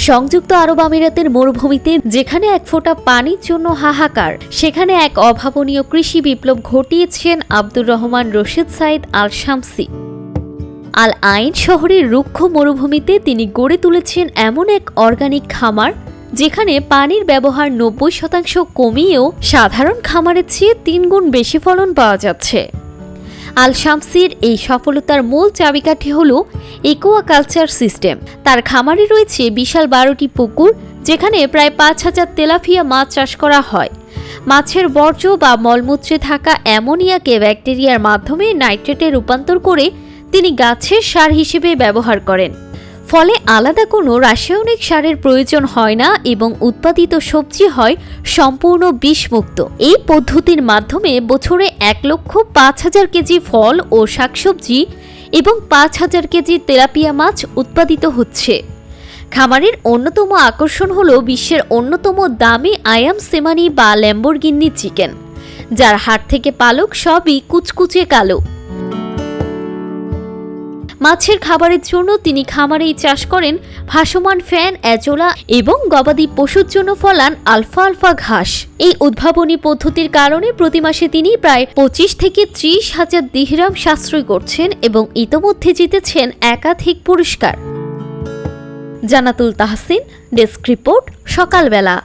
সংযুক্ত আরব আমিরাতের মরুভূমিতে যেখানে এক ফোঁটা পানির জন্য হাহাকার, সেখানে এক অভাবনীয় কৃষি বিপ্লব ঘটিয়েছেন আব্দুর রহমান রশিদ সাইদ আল শামসী। আল আইন শহরের রুক্ষ মরুভূমিতে তিনি গড়ে তুলেছেন এমন এক অর্গানিক খামার যেখানে পানির ব্যবহার 90% কমিয়েও সাধারণ খামারের চেয়ে 3 গুণ বেশি ফলন পাওয়া যাচ্ছে। আল শামসীর এই সফলতার মূল চাবিকাঠি হল একুয়াকালচার সিস্টেম। তার খামারে রয়েছে বিশাল 12টি পুকুর, যেখানে প্রায় 5000 তেলাপিয়া মাছ চাষ করা হয়। মাছের বর্জ্য বা মলমূত্রে থাকা অ্যামোনিয়াকে ব্যাকটেরিয়ার মাধ্যমে নাইট্রেটে রূপান্তর করে তিনি গাছের সার হিসেবে ব্যবহার করেন। ফলে আলাদা কোনো রাসায়নিক সারের প্রয়োজন হয় না এবং উৎপাদিত সবজি হয় সম্পূর্ণ বিষমুক্ত। এই পদ্ধতির মাধ্যমে বছরে 1,05,000 কেজি ফল ও শাকসবজি এবং 5,000 কেজি তেলাপিয়া মাছ উৎপাদিত হচ্ছে। খামারের অন্যতম আকর্ষণ হল বিশ্বের অন্যতম দামি আয়াম সেমানি বা ল্যাম্বরগিনি চিকেন, যার হাড় থেকে পালক সবই কুচকুচে কালো। মাছের খাবারের জন্য তিনি খামারেই চাষ করেন ভাসমান ফ্যান, অ্যাজোলা এবং গবাদি পশুর জন্য ফলান আলফা আলফা ঘাস। এই উদ্ভাবনী পদ্ধতির কারণে প্রতি মাসে তিনি প্রায় 25 থেকে 30,000 দিরহাম সাশ্রয় করছেন এবং ইতোমধ্যে জিতেছেন একাধিক পুরস্কার। জান্নাতুল তাহসিন, ডেস্ক রিপোর্ট, সকালবেলা।